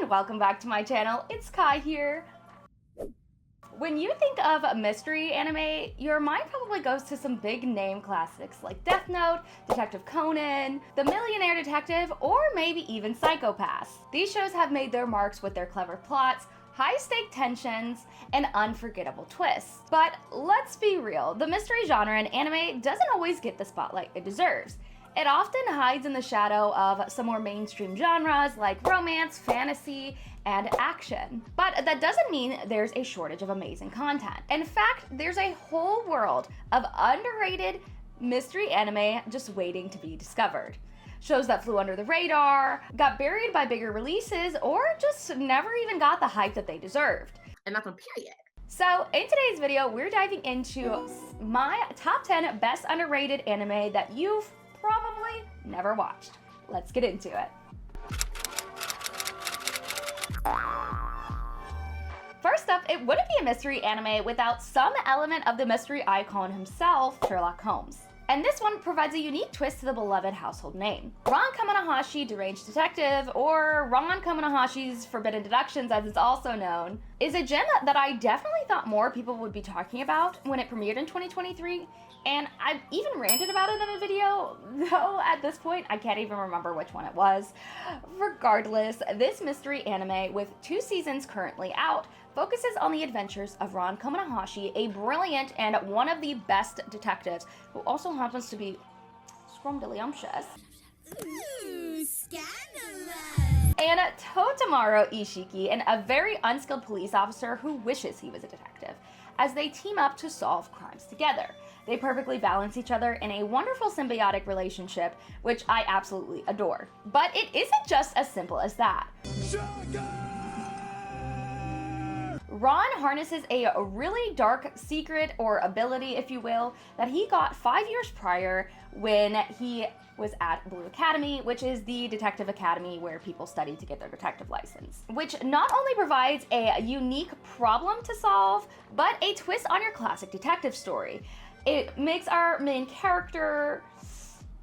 everyone, welcome back to my channel. It's Kai here. When you think of mystery anime, your mind probably goes to some big name classics like Death Note, Detective Conan, The Millionaire Detective, or maybe even Psycho-Pass. These shows have made their marks with their clever plots, high-stake tensions, and unforgettable twists. But let's be real, the mystery genre in anime doesn't always get the spotlight it deserves. It often hides in the shadow of some more mainstream genres like romance, fantasy, and action. But that doesn't mean there's a shortage of amazing content. In fact, there's a whole world of underrated mystery anime just waiting to be discovered. Shows that flew under the radar, got buried by bigger releases, or just never even got the hype that they deserved. And that's on period. So in today's video, we're diving into my top 10 best underrated anime that you've probably never watched. Let's get into it. First up, it wouldn't be a mystery anime without some element of the mystery icon himself, Sherlock Holmes. And this one provides a unique twist to the beloved household name. Ron Kamonahashi's Deranged Detective, or Ron Kamonahashi's Forbidden Deductions as it's also known, is a gem that I definitely thought more people would be talking about when it premiered in 2023. And I've even ranted about it in a video, though at this point I can't even remember which one it was. Regardless, this mystery anime, with 2 seasons currently out, focuses on the adventures of Ron Kamonahashi, a brilliant and one of the best detectives, who also happens to be scrumdiddlyumptious. Ooh, scandalous! And Totamaru Ishiki, and a very unskilled police officer who wishes he was a detective, as they team up to solve crimes together. They perfectly balance each other in a wonderful symbiotic relationship, which I absolutely adore. But it isn't just as simple as that. Ron harnesses a really dark secret, or ability if you will, that he got 5 years prior when he was at Blue Academy, which is the detective academy where people study to get their detective license. Which not only provides a unique problem to solve, but a twist on your classic detective story. It makes our main character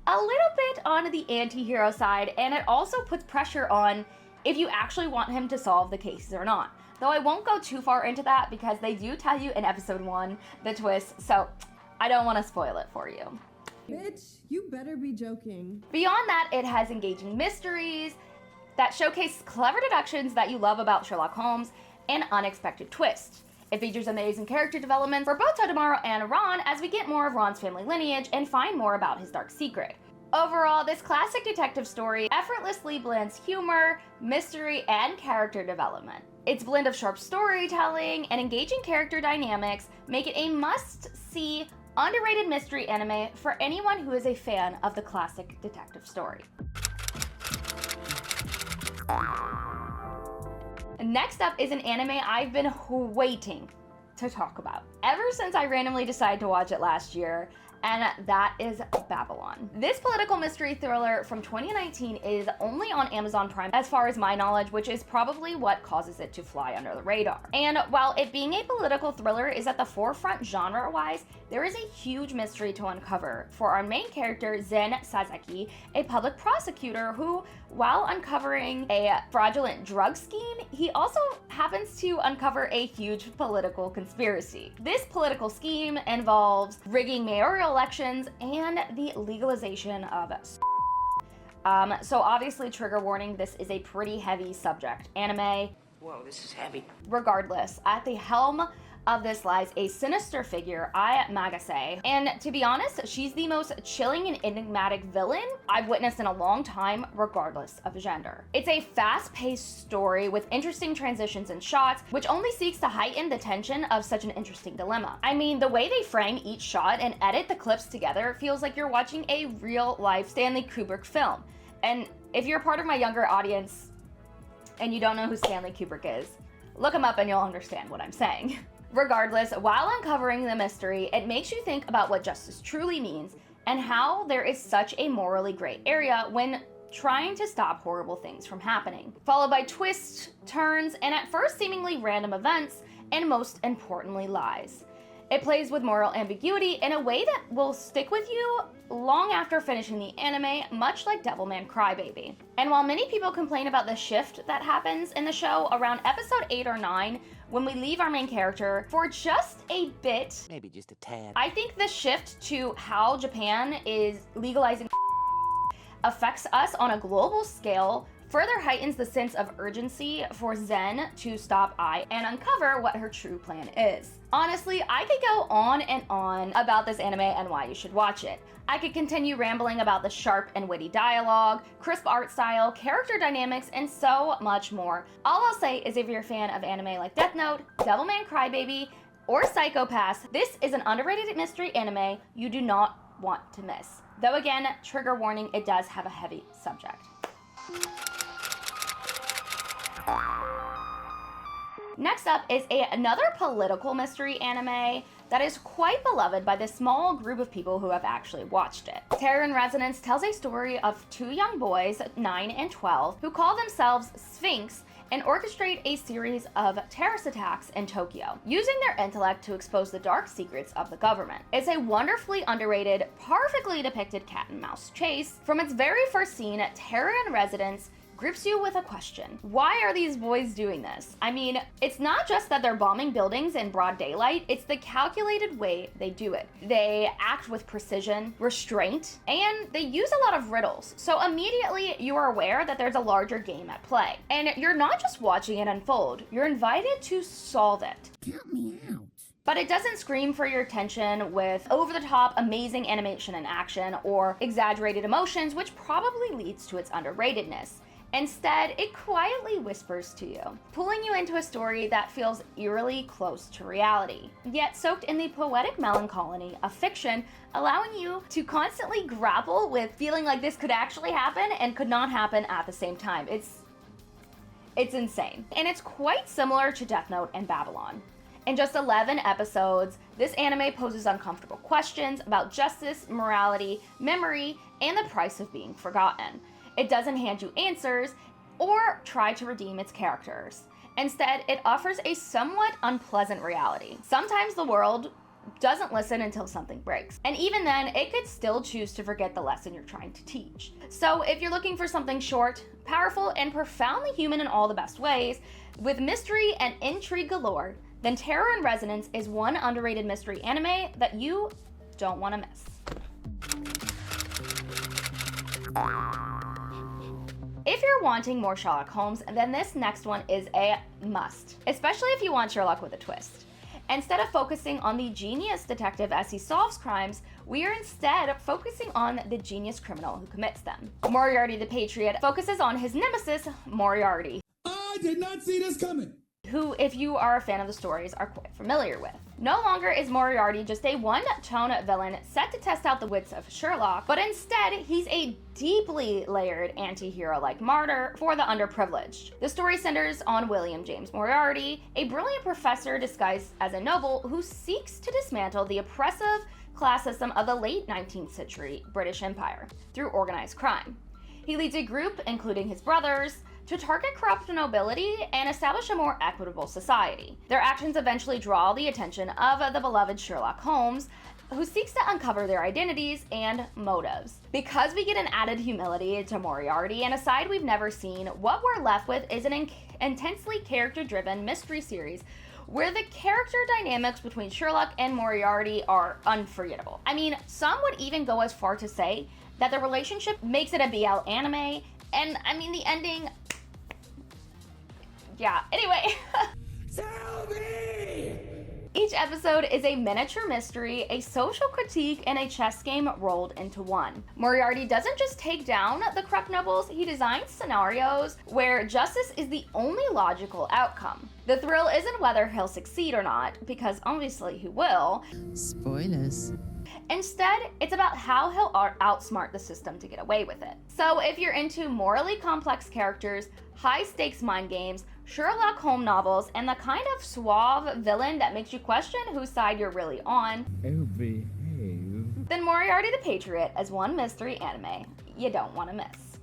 a little bit on the anti-hero side, and it also puts pressure on if you actually want him to solve the cases or not. Though I won't go too far into that because they do tell you in episode 1 the twist, so I don't want to spoil it for you. Bitch, you better be joking. Beyond that, it has engaging mysteries that showcase clever deductions that you love about Sherlock Holmes and unexpected twists. It features amazing character development for both Totamaru and Ron as we get more of Ron's family lineage and find more about his dark secret. Overall, this classic detective story effortlessly blends humor, mystery, and character development. Its blend of sharp storytelling and engaging character dynamics make it a must-see, underrated mystery anime for anyone who is a fan of the classic detective story. Next up is an anime I've been waiting to talk about ever since I randomly decided to watch it last year, and that is Babylon. This political mystery thriller from 2019 is only on Amazon Prime as far as my knowledge, which is probably what causes it to fly under the radar. And while it being a political thriller is at the forefront genre-wise, there is a huge mystery to uncover for our main character, Zen Sasaki, a public prosecutor who, while uncovering a fraudulent drug scheme, he also happens to uncover a huge political conspiracy. This political scheme involves rigging mayoral elections and the legalization of so obviously, trigger warning, this is a pretty heavy subject anime. Whoa, this is heavy. Regardless, at the helm of this lies a sinister figure, Ai Magase, and to be honest, she's the most chilling and enigmatic villain I've witnessed in a long time, regardless of gender. It's a fast-paced story with interesting transitions and shots, which only seeks to heighten the tension of such an interesting dilemma. I mean, the way they frame each shot and edit the clips together feels like you're watching a real-life Stanley Kubrick film. And if you're part of my younger audience and you don't know who Stanley Kubrick is, look him up and you'll understand what I'm saying. Regardless, while uncovering the mystery, it makes you think about what justice truly means and how there is such a morally gray area when trying to stop horrible things from happening, followed by twists, turns, and at first seemingly random events, and most importantly, lies. It plays with moral ambiguity in a way that will stick with you long after finishing the anime, much like Devilman Crybaby. And while many people complain about the shift that happens in the show around episode 8 or 9, when we leave our main character for just a bit, Maybe just a tad. I think the shift to how Japan is legalizing affects us on a global scale further heightens the sense of urgency for Zen to stop Ai and uncover what her true plan is. Honestly, I could go on and on about this anime and why you should watch it. I could continue rambling about the sharp and witty dialogue, crisp art style, character dynamics, and so much more. All I'll say is if you're a fan of anime like Death Note, Devilman Crybaby, or Psycho-Pass, this is an underrated mystery anime you do not want to miss. Though again, trigger warning, it does have a heavy subject. Next up is another political mystery anime that is quite beloved by the small group of people who have actually watched it. Terror in Resonance tells a story of two young boys, 9 and 12, who call themselves Sphinx and orchestrate a series of terrorist attacks in Tokyo, using their intellect to expose the dark secrets of the government. It's a wonderfully underrated, perfectly depicted cat and mouse chase. From its very first scene, Terror in Residence grips you with a question. Why are these boys doing this? I mean, it's not just that they're bombing buildings in broad daylight, it's the calculated way they do it. They act with precision, restraint, and they use a lot of riddles. So immediately you are aware that there's a larger game at play. And you're not just watching it unfold, you're invited to solve it. Count me out. But it doesn't scream for your attention with over-the-top amazing animation and action or exaggerated emotions, which probably leads to its underratedness. Instead, it quietly whispers to you, pulling you into a story that feels eerily close to reality, yet soaked in the poetic melancholy of fiction, allowing you to constantly grapple with feeling like this could actually happen and could not happen at the same time. It's insane. And it's quite similar to Death Note and Babylon. In just 11 episodes, this anime poses uncomfortable questions about justice, morality, memory, and the price of being forgotten. It doesn't hand you answers or try to redeem its characters. Instead, it offers a somewhat unpleasant reality. Sometimes the world doesn't listen until something breaks. And even then, it could still choose to forget the lesson you're trying to teach. So if you're looking for something short, powerful, and profoundly human in all the best ways, with mystery and intrigue galore, then Terror in Resonance is one underrated mystery anime that you don't want to miss. If you're wanting more Sherlock Holmes, then this next one is a must, especially if you want Sherlock with a twist. Instead of focusing on the genius detective as he solves crimes, we are instead focusing on the genius criminal who commits them. Moriarty the Patriot focuses on his nemesis, Moriarty. I did not see this coming. Who, if you are a fan of the stories, are quite familiar with. No longer is Moriarty just a one-tone villain set to test out the wits of Sherlock, but instead he's a deeply layered anti-hero-like martyr for the underprivileged. The story centers on William James Moriarty, a brilliant professor disguised as a noble who seeks to dismantle the oppressive class system of the late 19th century British Empire through organized crime. He leads a group, including his brothers, to target corrupt nobility and establish a more equitable society. Their actions eventually draw the attention of the beloved Sherlock Holmes, who seeks to uncover their identities and motives. Because we get an added humility to Moriarty and a side we've never seen, what we're left with is an intensely character-driven mystery series where the character dynamics between Sherlock and Moriarty are unforgettable. I mean, some would even go as far to say that the relationship makes it a BL anime, and I mean, the ending, yeah, anyway. Tell me! Each episode is a miniature mystery, a social critique, and a chess game rolled into one. Moriarty doesn't just take down the corrupt nobles, he designs scenarios where justice is the only logical outcome. The thrill isn't whether he'll succeed or not, because obviously he will. Spoilers. Instead, it's about how he'll outsmart the system to get away with it. So if you're into morally complex characters, high-stakes mind games, Sherlock Holmes novels, and the kind of suave villain that makes you question whose side you're really on, Oh, behave. then Moriarty the Patriot is one mystery anime you don't want to miss.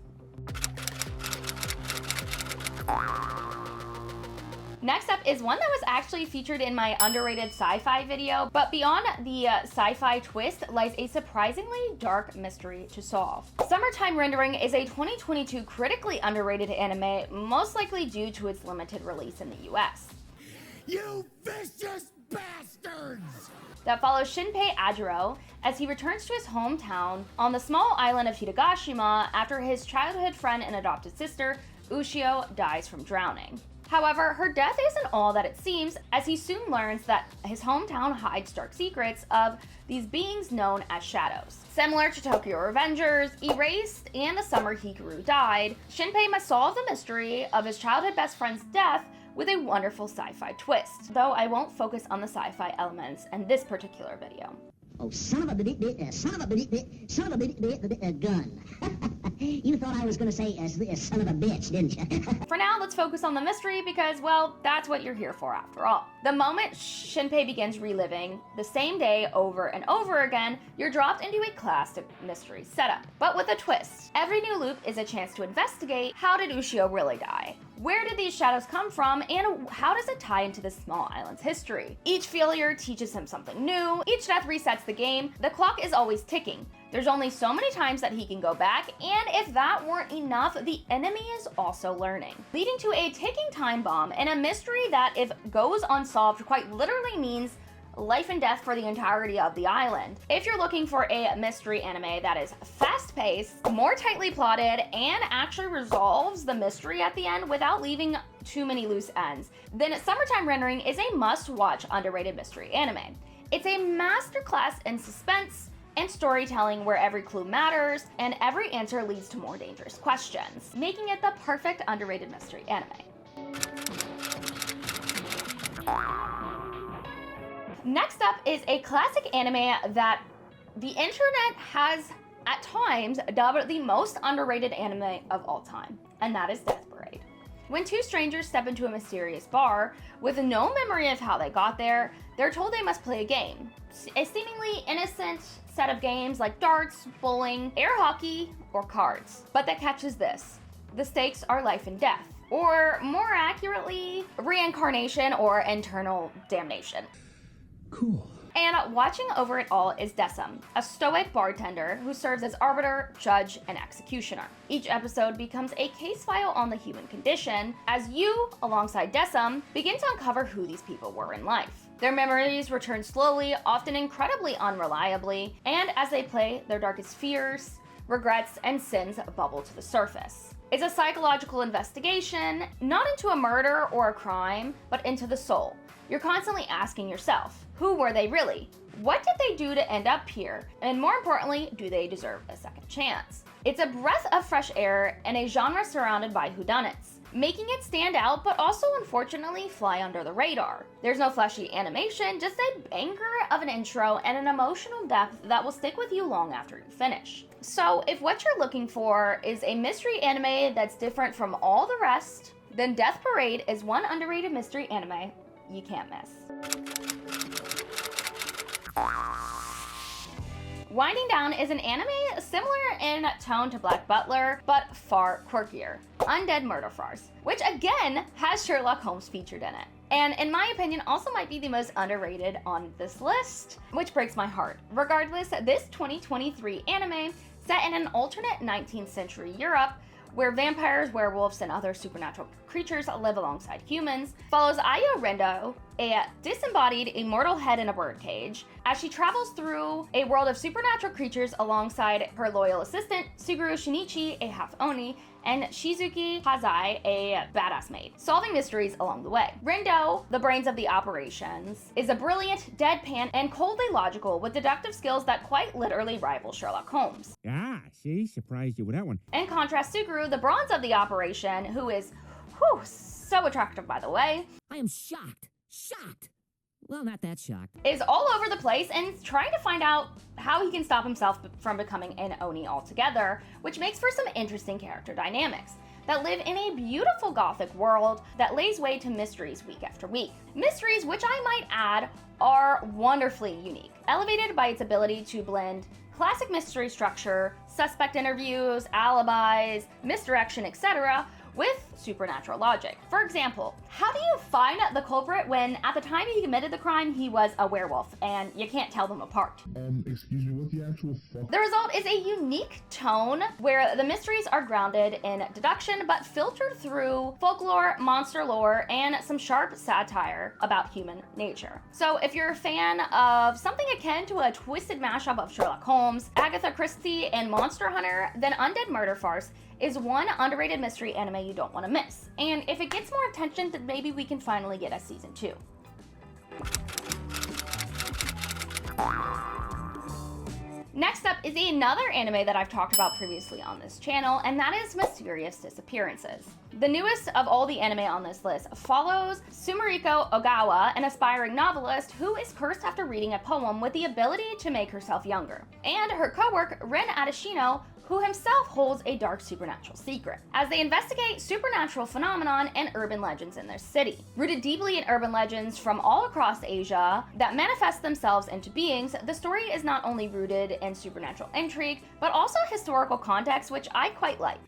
Next up is one that was actually featured in my underrated sci-fi video, but beyond the sci-fi twist lies a surprisingly dark mystery to solve. Summertime Rendering is a 2022 critically underrated anime, most likely due to its limited release in the US. You vicious bastards! That follows Shinpei Ajiro as he returns to his hometown on the small island of Hidagashima after his childhood friend and adopted sister, Ushio, dies from drowning. However, her death isn't all that it seems, as he soon learns that his hometown hides dark secrets of these beings known as shadows. Similar to Tokyo Revengers, Erased, and The Summer Hikaru Died, Shinpei must solve the mystery of his childhood best friend's death with a wonderful sci-fi twist, though I won't focus on the sci-fi elements in this particular video. Oh, son of a gun. You thought I was gonna say son of a bitch, didn't you? For now, let's focus on the mystery because, well, that's what you're here for after all. The moment Shinpei begins reliving the same day over and over again, you're dropped into a classic mystery setup, but with a twist. Every new loop is a chance to investigate: how did Ushio really die? Where did these shadows come from, and how does it tie into this small island's history? Each failure teaches him something new, each death resets the game, the clock is always ticking. There's only so many times that he can go back, and if that weren't enough, the enemy is also learning, leading to a ticking time bomb and a mystery that, if goes unsolved, quite literally means life and death for the entirety of the island. If you're looking for a mystery anime that is fast-paced, more tightly plotted, and actually resolves the mystery at the end without leaving too many loose ends, then Summertime Rendering is a must-watch underrated mystery anime. It's a masterclass in suspense and storytelling where every clue matters and every answer leads to more dangerous questions, making it the perfect underrated mystery anime. Next up is a classic anime that the internet has at times dubbed the most underrated anime of all time, and that is Death Parade. When two strangers step into a mysterious bar with no memory of how they got there, they're told they must play a game. A seemingly innocent set of games like darts, bowling, air hockey, or cards. But that catches this: the stakes are life and death, or more accurately, reincarnation or internal damnation. Cool. And watching over it all is Desum, a stoic bartender who serves as arbiter, judge, and executioner. Each episode becomes a case file on the human condition as you, alongside Desum, begin to uncover who these people were in life. Their memories return slowly, often incredibly unreliably, and as they play, their darkest fears, regrets, and sins bubble to the surface. It's a psychological investigation, not into a murder or a crime, but into the soul. You're constantly asking yourself, who were they really? What did they do to end up here? And more importantly, do they deserve a second chance? It's a breath of fresh air in a genre surrounded by whodunits, making it stand out but also unfortunately fly under the radar. There's no flashy animation, just a banger of an intro and an emotional depth that will stick with you long after you finish. So if what you're looking for is a mystery anime that's different from all the rest, then Death Parade is one underrated mystery anime you can't miss. Winding Down is an anime similar in tone to Black Butler, but far quirkier. Undead Murder Farce, which again has Sherlock Holmes featured in it. And in my opinion, also might be the most underrated on this list, which breaks my heart. Regardless, this 2023 anime, set in an alternate 19th century Europe, where vampires, werewolves, and other supernatural creatures live alongside humans, follows Ayo Rendo, a disembodied immortal head in a birdcage, as she travels through a world of supernatural creatures alongside her loyal assistant, Suguru Shinichi, a half-oni, and Shizuki Hazai, a badass maid, solving mysteries along the way. Rendo, the brains of the operations, is a brilliant, deadpan, and coldly logical with deductive skills that quite literally rival Sherlock Holmes. Ah, see? Surprised you with that one. In contrast, Suguru, the bronze of the operation, who is, so attractive by the way, I am shocked. Shocked. Well, not that shocked. is all over the place and trying to find out how he can stop himself from becoming an Oni altogether, which makes for some interesting character dynamics that live in a beautiful gothic world that lays way to mysteries week after week. Mysteries, which I might add, are wonderfully unique, elevated by its ability to blend classic mystery structure, suspect interviews, alibis, misdirection, etc., with supernatural logic. For example, how do you find the culprit when at the time he committed the crime he was a werewolf and you can't tell them apart? Excuse me, what the actual fuck? The result is a unique tone where the mysteries are grounded in deduction but filtered through folklore, monster lore, and some sharp satire about human nature. So if you're a fan of something akin to a twisted mashup of Sherlock Holmes, Agatha Christie, and Monster Hunter, then Undead Murder Farce is one underrated mystery anime you don't want to miss. And if it gets more attention, then maybe we can finally get a season 2. Next up is another anime that I've talked about previously on this channel, and that is Mysterious Disappearances. The newest of all the anime on this list follows Sumariko Ogawa, an aspiring novelist who is cursed after reading a poem with the ability to make herself younger, and her co-worker Rin Adeshino, who himself holds a dark supernatural secret, as they investigate supernatural phenomenon and urban legends in their city. Rooted deeply in urban legends from all across Asia that manifest themselves into beings, the story is not only rooted in supernatural intrigue, but also historical context, which I quite like.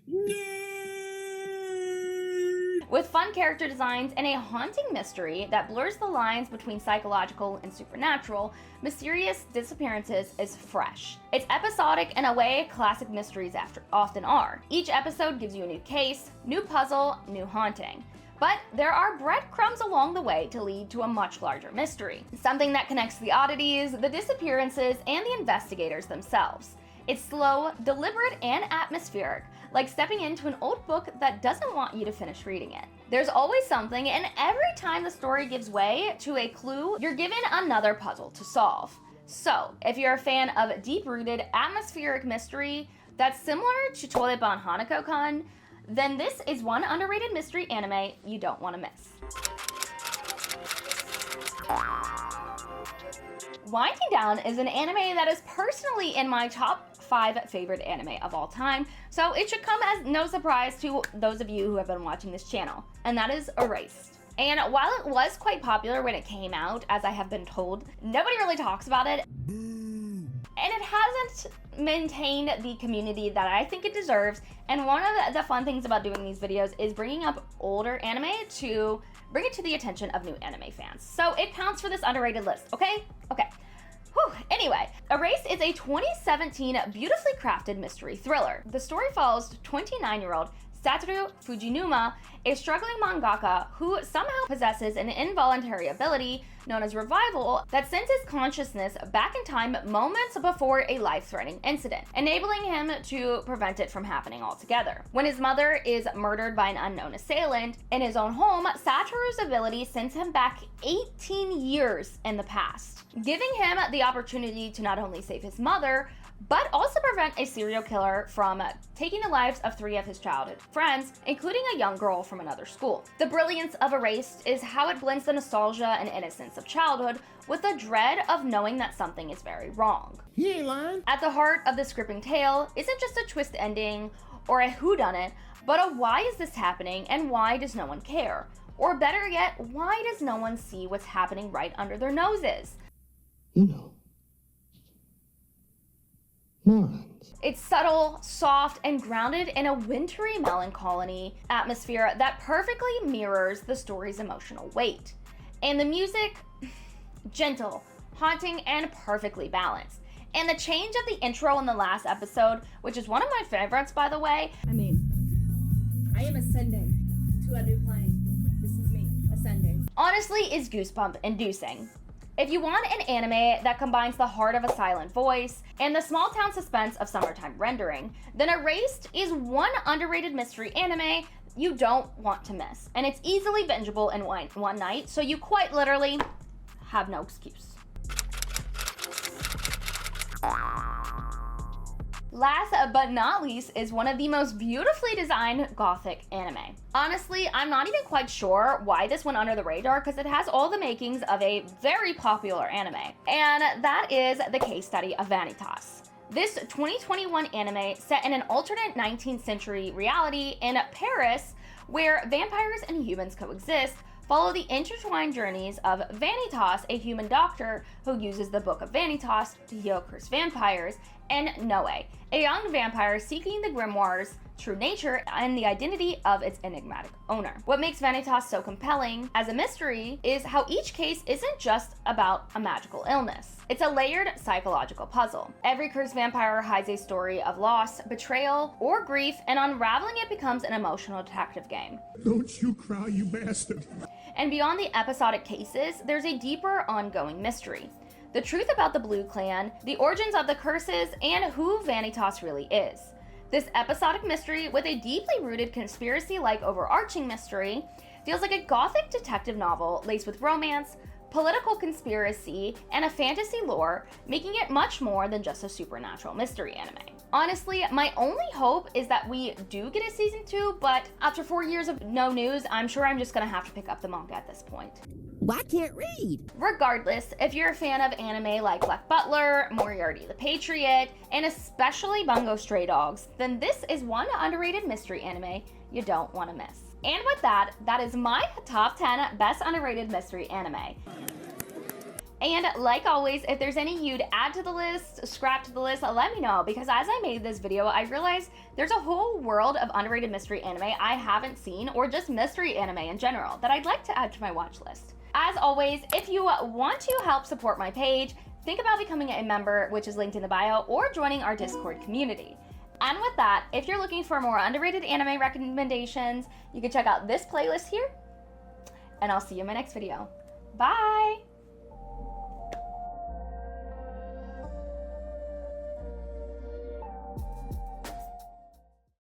With fun character designs and a haunting mystery that blurs the lines between psychological and supernatural, Mysterious Disappearances is fresh. It's episodic in a way classic mysteries often are. Each episode gives you a new case, new puzzle, new haunting. But there are breadcrumbs along the way to lead to a much larger mystery. Something that connects the oddities, the disappearances, and the investigators themselves. It's slow, deliberate, and atmospheric, like stepping into an old book that doesn't want you to finish reading it. There's always something, and every time the story gives way to a clue, you're given another puzzle to solve. So, if you're a fan of deep-rooted, atmospheric mystery that's similar to Toileban Hanako-kun, then this is one underrated mystery anime you don't want to miss. Winding Down is an anime that is personally in my top 5 favorite anime of all time, so it should come as no surprise to those of you who have been watching this channel, and that is Erased. And while it was quite popular when it came out, as I have been told, nobody really talks about it, and it hasn't maintained the community that I think it deserves. And one of the fun things about doing these videos is bringing up older anime to bring it to the attention of new anime fans. So it counts for this underrated list, okay? Okay. Whew. Anyway, Erased is a 2017 beautifully crafted mystery thriller. The story follows 29-year-old Satoru Fujinuma, a struggling mangaka who somehow possesses an involuntary ability known as revival that sends his consciousness back in time moments before a life-threatening incident, enabling him to prevent it from happening altogether. When his mother is murdered by an unknown assailant in his own home, Satoru's ability sends him back 18 years in the past, giving him the opportunity to not only save his mother, but also prevent a serial killer from taking the lives of 3 of his childhood friends, including a young girl from another school. The brilliance of Erased is how it blends the nostalgia and innocence of childhood with the dread of knowing that something is very wrong. He ain't lying. At the heart of this gripping tale isn't just a twist ending or a whodunit, but a why is this happening and why does no one care? Or better yet, why does no one see what's happening right under their noses? You know. Morons. It's subtle, soft, and grounded in a wintry melancholy atmosphere that perfectly mirrors the story's emotional weight. And the music, gentle, haunting, and perfectly balanced. And the change of the intro in the last episode, which is one of my favorites, by the way. I am ascending to a new plane. This is me, ascending. Honestly, is goosebump inducing. If you want an anime that combines the heart of a silent voice and the small town suspense of summertime rendering, then Erased is one underrated mystery anime you don't want to miss. And it's easily bingeable in one night, so you quite literally have no excuse. Last but not least is one of the most beautifully designed gothic anime. Honestly, I'm not even quite sure why this went under the radar because it has all the makings of a very popular anime, and that is the case study of Vanitas. This 2021 anime set in an alternate 19th century reality in Paris where vampires and humans coexist follow the intertwined journeys of Vanitas, a human doctor who uses the Book of Vanitas to heal cursed vampires, and Noe, a young vampire seeking the grimoires true nature and the identity of its enigmatic owner. What makes Vanitas so compelling as a mystery is how each case isn't just about a magical illness. It's a layered psychological puzzle. Every cursed vampire hides a story of loss, betrayal, or grief, and unraveling it becomes an emotional detective game. Don't you cry, you bastard. And beyond the episodic cases, there's a deeper, ongoing mystery. The truth about the Blue Clan, the origins of the curses, and who Vanitas really is. This episodic mystery, with a deeply rooted conspiracy-like overarching mystery, feels like a gothic detective novel laced with romance, political conspiracy, and a fantasy lore, making it much more than just a supernatural mystery anime. Honestly, my only hope is that we do get a season 2, but after 4 years of no news, I'm sure I'm just gonna have to pick up the manga at this point. Well, I can't read. Regardless, if you're a fan of anime like Black Butler, Moriarty the Patriot, and especially Bungo Stray Dogs, then this is one underrated mystery anime you don't want to miss. And with that, that is my top 10 best underrated mystery anime. And like always, if there's any you'd add to the list, scrap to the list, let me know, because as I made this video, I realized there's a whole world of underrated mystery anime I haven't seen, or just mystery anime in general, that I'd like to add to my watch list. As always, if you want to help support my page, think about becoming a member, which is linked in the bio, or joining our Discord community. And with that, if you're looking for more underrated anime recommendations, you can check out this playlist here, and I'll see you in my next video. Bye!